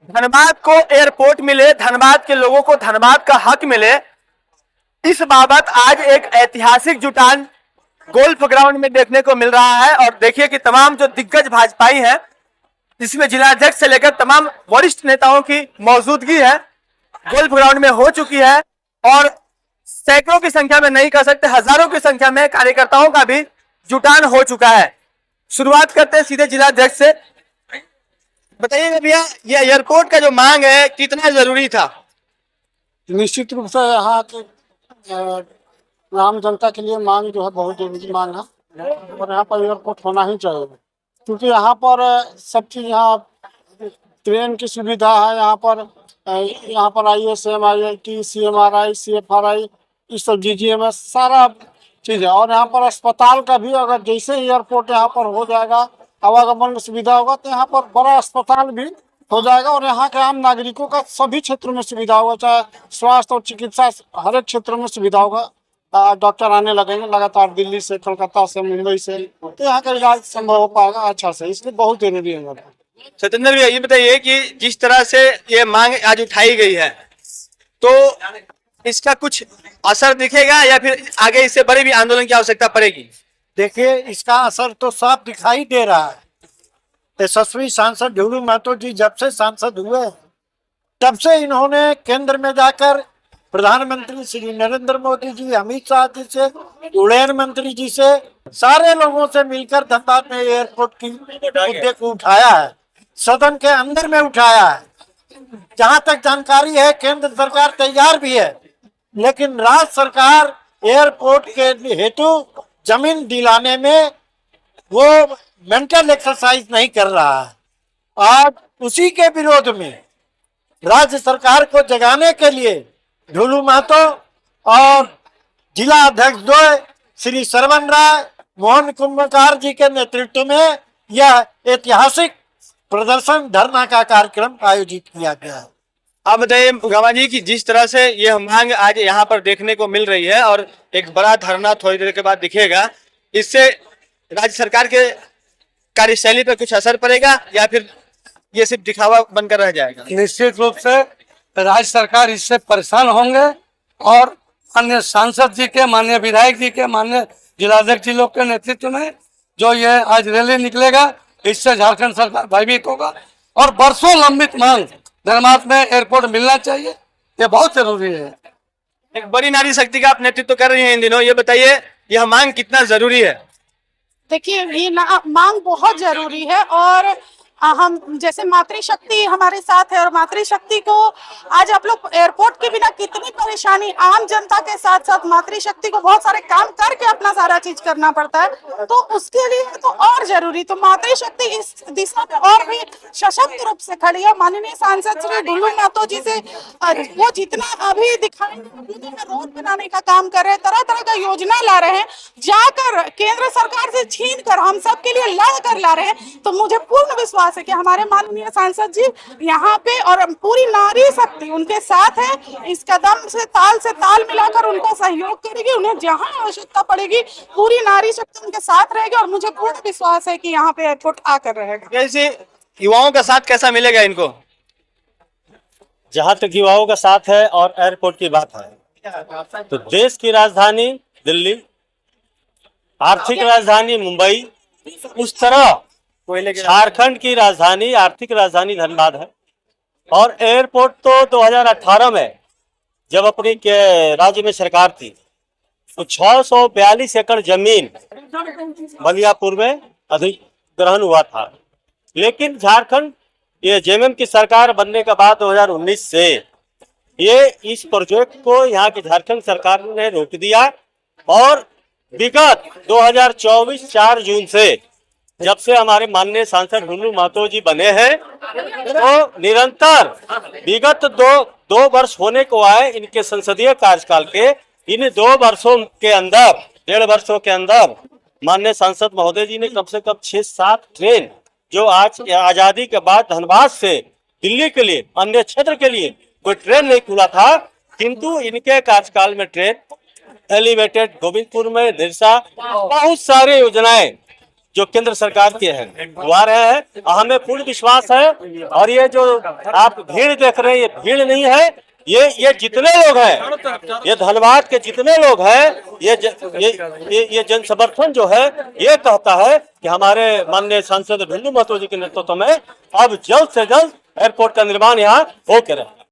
धनबाद को एयरपोर्ट मिले, धनबाद के लोगों को धनबाद का हक मिले, इस बाबत आज एक ऐतिहासिक जुटान गोल्फ ग्राउंड में देखने को मिल रहा है। और देखिए कि तमाम जो दिग्गज भाजपाई हैं, जिसमें जिलाध्यक्ष से लेकर तमाम वरिष्ठ नेताओं की मौजूदगी है, गोल्फ ग्राउंड में हो चुकी है। और सैकड़ों की संख्या में नहीं कह सकते, हजारों की संख्या में कार्यकर्ताओं का भी जुटान हो चुका है। शुरुआत करते हैं सीधे जिलाध्यक्ष से। बताइएगा भैया, ये एयरपोर्ट का जो मांग है कितना जरूरी था? निश्चित रूप से यहाँ के आम जनता के लिए मांग जो है बहुत जरूरी मांग है और यहाँ पर एयरपोर्ट होना ही चाहिए, क्योंकि यहाँ पर सब चीज़, यहाँ ट्रेन की सुविधा है, यहाँ पर ISM, IIT, CMRI, CFRI, इस सब GGMS सारा चीज़ है। और यहाँ पर अस्पताल का भी, अगर जैसे एयरपोर्ट यहाँ पर हो जाएगा, आवागमन में सुविधा होगा, तो यहाँ पर बड़ा अस्पताल भी हो जाएगा और यहाँ के आम नागरिकों का सभी क्षेत्रों में सुविधा होगा, चाहे स्वास्थ्य और चिकित्सा हर एक क्षेत्रों में सुविधा होगा। डॉक्टर आने लगेंगे लगातार दिल्ली से, कोलकाता से, मुंबई से, तो यहाँ का इलाज संभव हो पाएगा अच्छा से, इसलिए बहुत जरूरी है। सत्येंद्र भैया, ये बताइए कि जिस तरह से ये मांग आज उठाई गई है, तो इसका कुछ असर दिखेगा या फिर आगे इससे बड़े भी आंदोलन की आवश्यकता पड़ेगी? देखिए, इसका असर तो साफ दिखाई दे रहा है। यशस्वी सांसद ढूलू महतो जी जब से सांसद हुए, तब से इन्होंने केंद्र में जाकर प्रधानमंत्री श्री नरेंद्र मोदी जी, अमित शाह जी से, उड़यन मंत्री जी से, सारे लोगों से मिलकर धनबाद में एयरपोर्ट की मुद्दे को उठाया है, सदन के अंदर में उठाया है। जहां तक जानकारी है, केंद्र सरकार तैयार भी है, लेकिन राज्य सरकार एयरपोर्ट के हेतु जमीन दिलाने में वो मेंटल एक्सरसाइज नहीं कर रहा है। आज उसी के विरोध में राज्य सरकार को जगाने के लिए ढूलू महतो और जिला अध्यक्ष द्वय श्री सरवन राय, मोहन कुंभकार जी के नेतृत्व में यह ऐतिहासिक प्रदर्शन धरना का कार्यक्रम आयोजित किया गया है। आप बताइए गवा जी कि जिस तरह से यह मांग आज यहाँ पर देखने को मिल रही है और एक बड़ा धरना थोड़ी देर के बाद दिखेगा, इससे राज्य सरकार के कार्यशैली पर कुछ असर पड़ेगा या फिर ये सिर्फ दिखावा बनकर रह जाएगा? निश्चित रूप से राज्य सरकार इससे परेशान होंगे और माननीय सांसद जी के, माननीय विधायक जी के, माननीय जिलाध्यक्ष जी लोग के नेतृत्व में जो ये आज रैली निकलेगा, इससे झारखंड सरकार भयभीत होगा। और वर्षों लंबित मांग धनबाद में एयरपोर्ट मिलना चाहिए, ये बहुत जरूरी है। एक बड़ी नारी शक्ति का आप नेतृत्व कर रही हैं इन दिनों, ये बताइए यह मांग कितना जरूरी है? देखिए, ये मांग बहुत जरूरी है और हम जैसे मातृशक्ति हमारे साथ है और मातृशक्ति को आज आप लोग एयरपोर्ट के बिना कितनी परेशानी, आम जनता के साथ साथ मातृशक्ति को बहुत सारे काम करके अपना सारा चीज करना पड़ता है, तो उसके लिए तो और जरूरी, तो मातृशक्ति इस दिशा में और भी सशक्त रूप से खड़ी है। माननीय सांसद श्री ढूलू महतो जी से वो जितना अभी दिखाएंगे, रोड बनाने का काम कर रहे हैं, तरह तरह का योजना ला रहे हैं, जाकर केंद्र सरकार से छीन कर हम सब के लिए लड़ कर ला रहे हैं, तो मुझे पूर्ण विश्वास है कि हमारे माननीय सांसद जी यहाँ पे और पूरी नारी शक्ति उनके साथ है, इस कदम से ताल मिलाकर उनका सहयोग करेगी, उन्हें जहाँ आवश्यकता पड़ेगी पूरी नारी शक्ति उनके साथ रहेगी और मुझे पूर्ण विश्वास है कि यहाँ पे एयरपोर्ट आकर रहेगा। कैसे युवाओं का साथ कैसा मिलेगा इनको? जहाँ तक युवाओं का साथ है और एयरपोर्ट की बात है, तो देश की राजधानी दिल्ली, आर्थिक राजधानी मुंबई, उस तरह झारखंड की राजधानी, आर्थिक राजधानी धनबाद है। और एयरपोर्ट तो 2018 में जब अपनी राज्य में सरकार थी, तो 642 एकड़ जमीन बलियापुर में अधिग्रहण हुआ था। लेकिन झारखंड, ये जेएमएम की सरकार बनने के बाद 2019 से ये इस प्रोजेक्ट को यहाँ की झारखंड सरकार ने रोक दिया और विगत 2024 4 जून से, जब से हमारे माननीय सांसद ढूलू महतो जी बने हैं, तो निरंतर विगत दो वर्ष होने को आए इनके संसदीय कार्यकाल के, इन 2 वर्षों के अंदर, 1.5 वर्षों के अंदर माननीय सांसद महोदय जी ने कम से कम 6-7 ट्रेन, जो आज आजादी के बाद धनबाद से दिल्ली के लिए, अन्य क्षेत्र के लिए कोई ट्रेन नहीं खुला था, किंतु इनके कार्यकाल में ट्रेन एलिवेटेड, गोविंदपुर में निरसा, बहुत सारे योजनाएं जो केंद्र सरकार के हैं वो आ रहे हैं। हमें पूर्ण विश्वास है। और ये जो आप भीड़ देख रहे हैं, ये भीड़ नहीं है, ये जितने लोग हैं, ये धनबाद के जितने लोग हैं, ये जन समर्थन जो है ये कहता है कि हमारे माननीय सांसद ढुल्लू महतो जी के नेतृत्व में अब जल्द से जल्द एयरपोर्ट का निर्माण यहाँ हो के रहे।